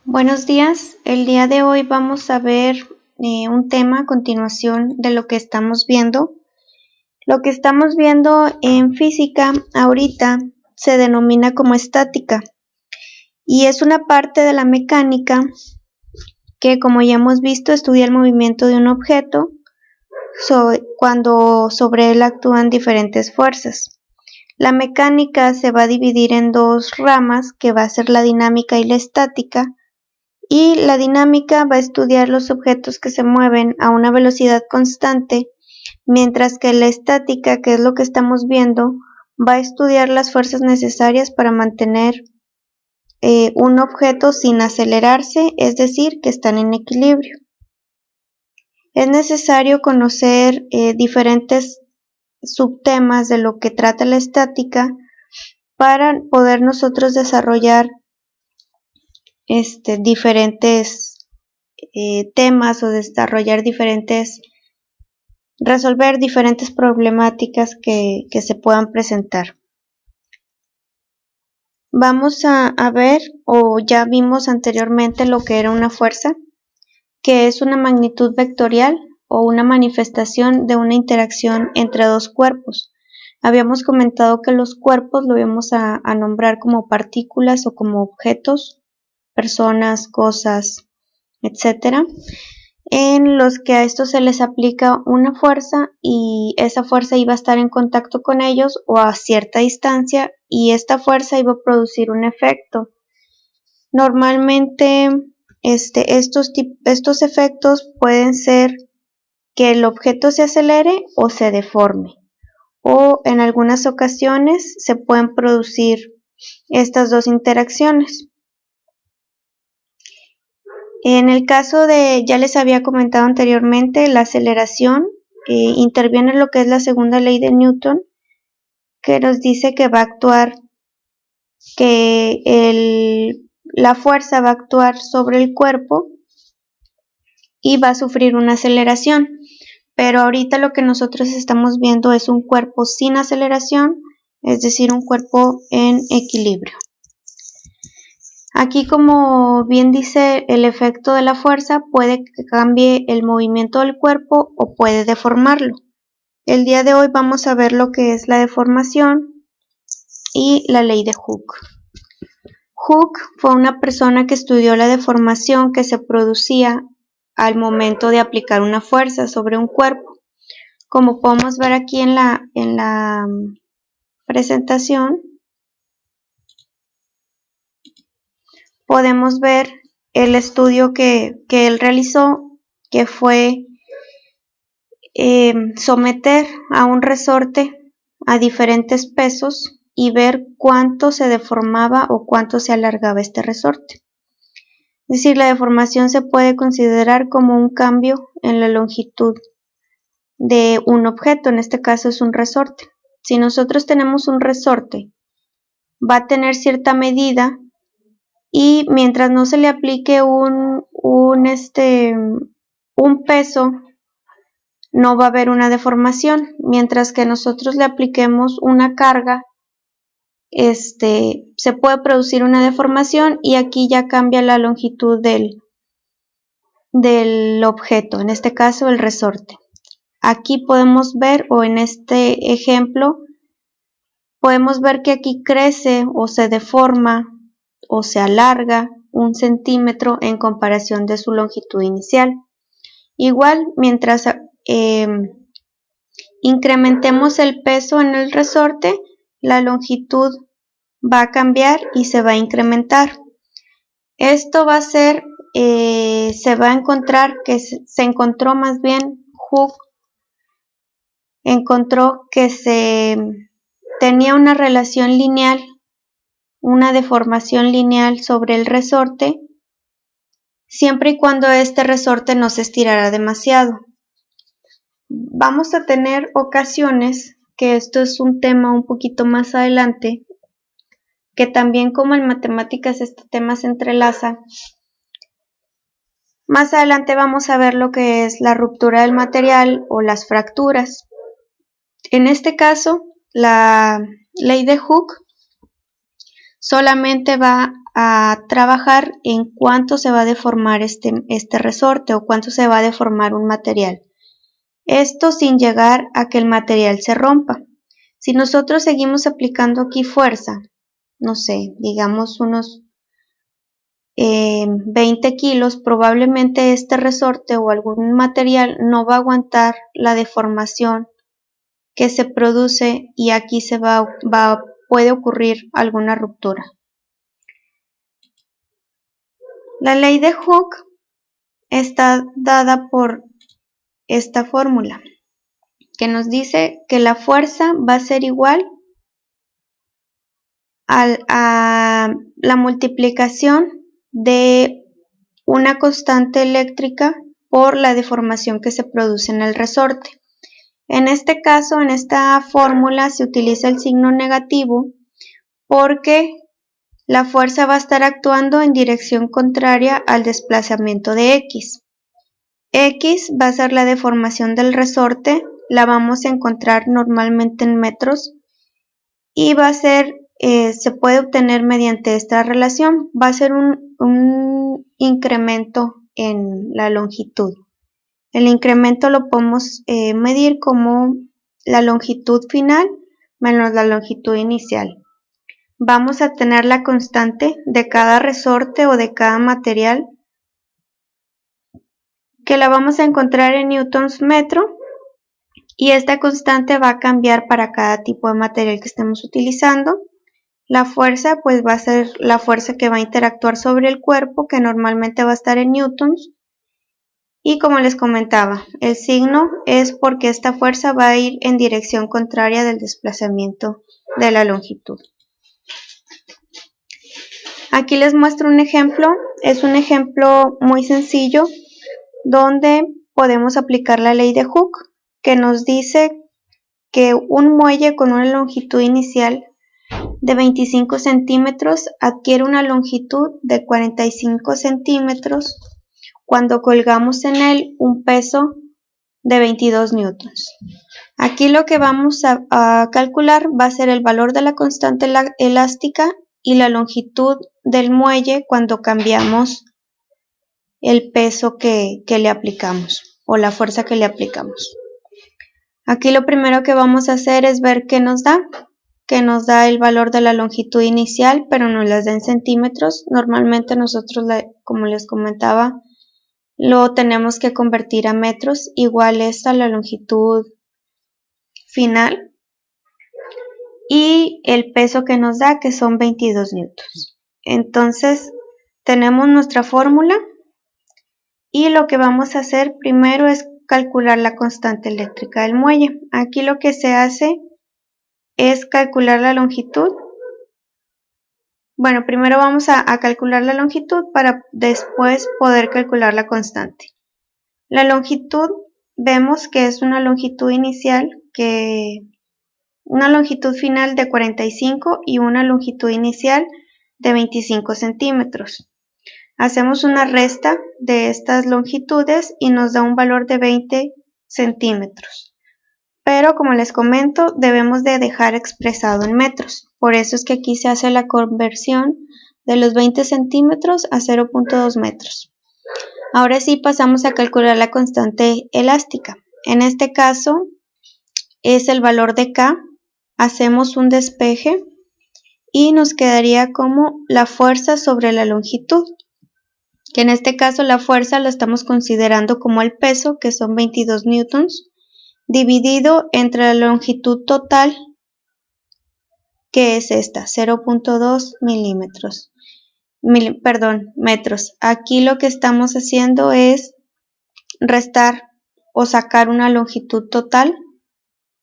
Buenos días, el día de hoy vamos a ver un tema a continuación de lo que estamos viendo. Lo que estamos viendo en física ahorita se denomina como estática y es una parte de la mecánica que, como ya hemos visto, estudia el movimiento de un objeto cuando sobre él actúan diferentes fuerzas. La mecánica se va a dividir en dos ramas, que va a ser la dinámica y la estática. Y la dinámica va a estudiar los objetos que se mueven a una velocidad constante, mientras que la estática, que es lo que estamos viendo, va a estudiar las fuerzas necesarias para mantener un objeto sin acelerarse, es decir, que están en equilibrio. Es necesario conocer diferentes subtemas de lo que trata la estática para poder nosotros desarrollar diferentes temas o resolver diferentes problemáticas que se puedan presentar. Vamos a ver, o ya vimos anteriormente, lo que era una fuerza, que es una magnitud vectorial o una manifestación de una interacción entre dos cuerpos. Habíamos comentado que los cuerpos lo íbamos a nombrar como partículas o como objetos, personas, cosas, etcétera, en los que a estos se les aplica una fuerza y esa fuerza iba a estar en contacto con ellos o a cierta distancia y esta fuerza iba a producir un efecto. Normalmente estos efectos pueden ser que el objeto se acelere o se deforme, o en algunas ocasiones se pueden producir estas dos interacciones. En el caso de, ya les había comentado anteriormente, la aceleración interviene en lo que es la segunda ley de Newton, que nos dice que va a actuar, la fuerza va a actuar sobre el cuerpo y va a sufrir una aceleración. Pero ahorita lo que nosotros estamos viendo es un cuerpo sin aceleración, es decir, un cuerpo en equilibrio. Aquí, como bien dice, el efecto de la fuerza puede que cambie el movimiento del cuerpo o puede deformarlo. El día de hoy vamos a ver lo que es la deformación y la ley de Hooke. Hooke fue una persona que estudió la deformación que se producía al momento de aplicar una fuerza sobre un cuerpo. Como podemos ver aquí en la presentación, podemos ver el estudio que él realizó, que fue someter a un resorte a diferentes pesos y ver cuánto se deformaba o cuánto se alargaba este resorte. Es decir, la deformación se puede considerar como un cambio en la longitud de un objeto, en este caso es un resorte. Si nosotros tenemos un resorte, va a tener cierta medida y mientras no se le aplique un peso, no va a haber una deformación. Mientras que nosotros le apliquemos una carga, se puede producir una deformación y aquí ya cambia la longitud del objeto, en este caso el resorte. Aquí podemos ver, o en este ejemplo, podemos ver que aquí crece o se deforma o se alarga 1 centímetro en comparación de su longitud inicial. Igual, mientras incrementemos el peso en el resorte, la longitud va a cambiar y se va a incrementar. Esto va a ser, se va a encontrar que se encontró más bien, Hooke encontró que tenía una relación lineal, una deformación lineal sobre el resorte, siempre y cuando este resorte no se estirara demasiado. Vamos a tener ocasiones, que esto es un tema un poquito más adelante, que también como en matemáticas este tema se entrelaza. Más adelante vamos a ver lo que es la ruptura del material o las fracturas. En este caso, la ley de Hooke solamente va a trabajar en cuánto se va a deformar este resorte o cuánto se va a deformar un material. Esto sin llegar a que el material se rompa. Si nosotros seguimos aplicando aquí fuerza, no sé, digamos unos 20 kilos, probablemente este resorte o algún material no va a aguantar la deformación que se produce y aquí puede ocurrir alguna ruptura. La ley de Hooke está dada por esta fórmula que nos dice que la fuerza va a ser igual a la multiplicación de una constante eléctrica por la deformación que se produce en el resorte. En este caso, en esta fórmula se utiliza el signo negativo porque la fuerza va a estar actuando en dirección contraria al desplazamiento de X. X va a ser la deformación del resorte, la vamos a encontrar normalmente en metros y va a ser, se puede obtener mediante esta relación, va a ser un incremento en la longitud. El incremento lo podemos medir como la longitud final menos la longitud inicial. Vamos a tener la constante de cada resorte o de cada material que la vamos a encontrar en newtons metro y esta constante va a cambiar para cada tipo de material que estemos utilizando. La fuerza pues va a ser la fuerza que va a interactuar sobre el cuerpo, que normalmente va a estar en newtons. Y como les comentaba, el signo es porque esta fuerza va a ir en dirección contraria del desplazamiento de la longitud. Aquí les muestro un ejemplo, es un ejemplo muy sencillo donde podemos aplicar la ley de Hooke que nos dice que un muelle con una longitud inicial de 25 centímetros adquiere una longitud de 45 centímetros cuando colgamos en él un peso de 22 newtons. Aquí lo que vamos a calcular va a ser el valor de la constante elástica y la longitud del muelle cuando cambiamos el peso que le aplicamos o la fuerza que le aplicamos. Aquí lo primero que vamos a hacer es ver qué nos da, el valor de la longitud inicial, pero nos las da en centímetros. Normalmente nosotros, como les comentaba, lo tenemos que convertir a metros, igual es a la longitud final y el peso que nos da, que son 22 newtons. Entonces tenemos nuestra fórmula y lo que vamos a hacer primero es calcular la constante eléctrica del muelle. Aquí lo que se hace es calcular la longitud. Bueno, primero vamos a calcular la longitud para después poder calcular la constante. La longitud vemos que es una longitud inicial, una longitud final de 45 y una longitud inicial de 25 centímetros. Hacemos una resta de estas longitudes y nos da un valor de 20 centímetros. Pero como les comento, debemos de dejar expresado en metros. Por eso es que aquí se hace la conversión de los 20 centímetros a 0.2 metros. Ahora sí pasamos a calcular la constante elástica. En este caso es el valor de K. Hacemos un despeje y nos quedaría como la fuerza sobre la longitud, que en este caso la fuerza la estamos considerando como el peso, que son 22 newtons, dividido entre la longitud total, que es esta, 0.2 metros. Aquí lo que estamos haciendo es restar o sacar una longitud total,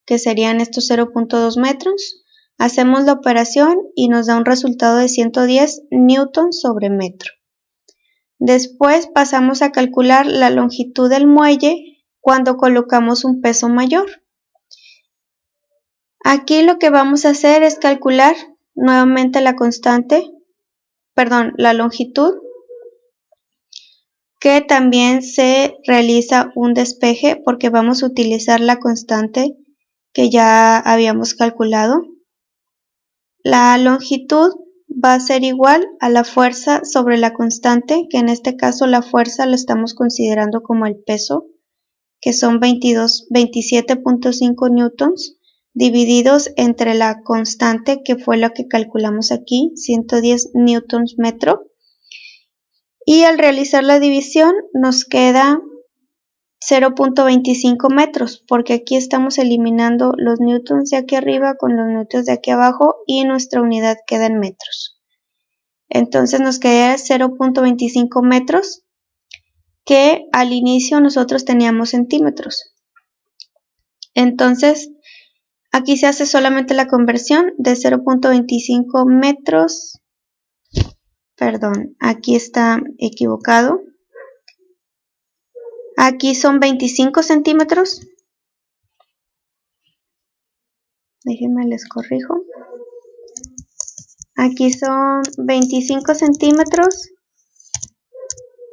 que serían estos 0.2 metros. Hacemos la operación y nos da un resultado de 110 newtons sobre metro. Después pasamos a calcular la longitud del muelle cuando colocamos un peso mayor. Aquí lo que vamos a hacer es calcular nuevamente la longitud, que también se realiza un despeje porque vamos a utilizar la constante que ya habíamos calculado. La longitud va a ser igual a la fuerza sobre la constante, que en este caso la fuerza la estamos considerando como el peso, que son 27.5 newtons, divididos entre la constante, que fue la que calculamos aquí, 110 newtons metro. Y al realizar la división nos queda 0.25 metros, porque aquí estamos eliminando los newtons de aquí arriba con los newtons de aquí abajo y nuestra unidad queda en metros. Entonces nos queda 0.25 metros, que al inicio nosotros teníamos centímetros. Entonces aquí se hace solamente la conversión de 0.25 metros. Perdón, aquí está equivocado. Aquí son 25 centímetros. Déjenme les corrijo. Aquí son 25 centímetros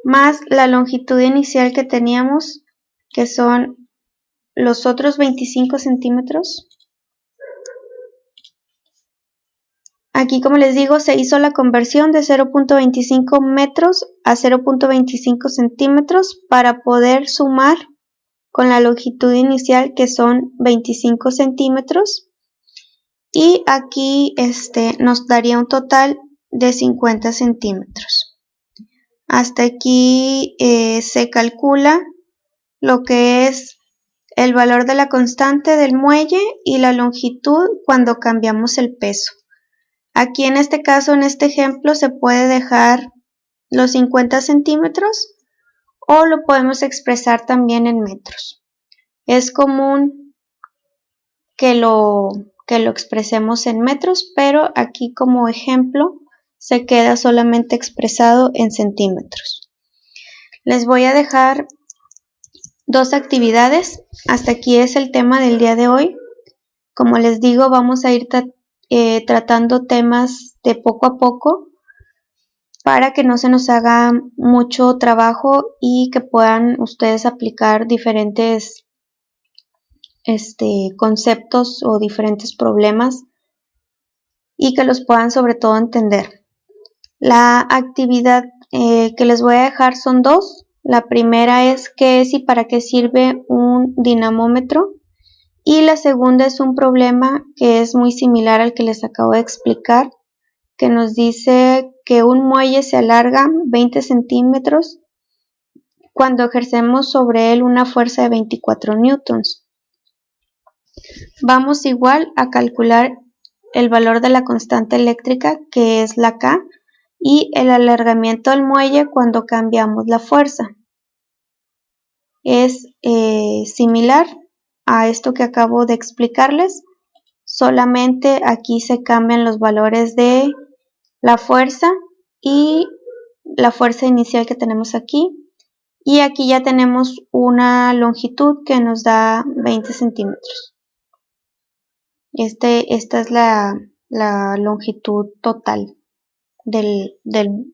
más la longitud inicial que teníamos, que son los otros 25 centímetros. Aquí, como les digo, se hizo la conversión de 0.25 metros a 0.25 centímetros para poder sumar con la longitud inicial, que son 25 centímetros. Y aquí nos daría un total de 50 centímetros. Hasta aquí se calcula lo que es el valor de la constante del muelle y la longitud cuando cambiamos el peso. Aquí en este caso, en este ejemplo, se puede dejar los 50 centímetros o lo podemos expresar también en metros. Es común que lo expresemos en metros, pero aquí como ejemplo se queda solamente expresado en centímetros. Les voy a dejar dos actividades. Hasta aquí es el tema del día de hoy. Como les digo, vamos a ir tratando temas de poco a poco para que no se nos haga mucho trabajo y que puedan ustedes aplicar diferentes conceptos o diferentes problemas y que los puedan sobre todo entender. La actividad que les voy a dejar son dos. La primera es qué es y para qué sirve un dinamómetro. Y la segunda es un problema que es muy similar al que les acabo de explicar, que nos dice que un muelle se alarga 20 centímetros cuando ejercemos sobre él una fuerza de 24 newtons. Vamos igual a calcular el valor de la constante eléctrica, que es la K, y el alargamiento del muelle cuando cambiamos la fuerza. Es similar a esto que acabo de explicarles, solamente aquí se cambian los valores de la fuerza y la fuerza inicial que tenemos aquí, y aquí ya tenemos una longitud que nos da 20 centímetros. Esta es la longitud total de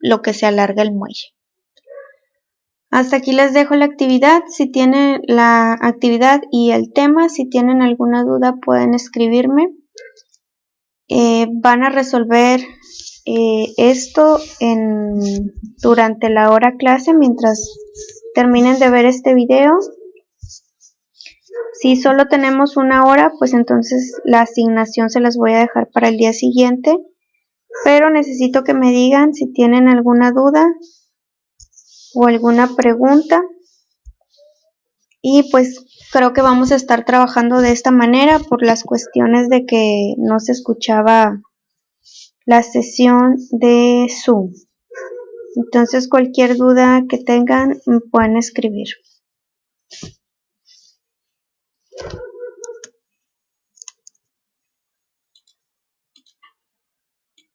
lo que se alarga el muelle. Hasta aquí les dejo la actividad. Si tienen la actividad y el tema, si tienen alguna duda pueden escribirme. Van a resolver esto durante la hora clase mientras terminen de ver este video. Si solo tenemos una hora, pues entonces la asignación se las voy a dejar para el día siguiente, pero necesito que me digan si tienen alguna duda o alguna pregunta, y pues creo que vamos a estar trabajando de esta manera por las cuestiones de que no se escuchaba la sesión de Zoom. Entonces cualquier duda que tengan me pueden escribir.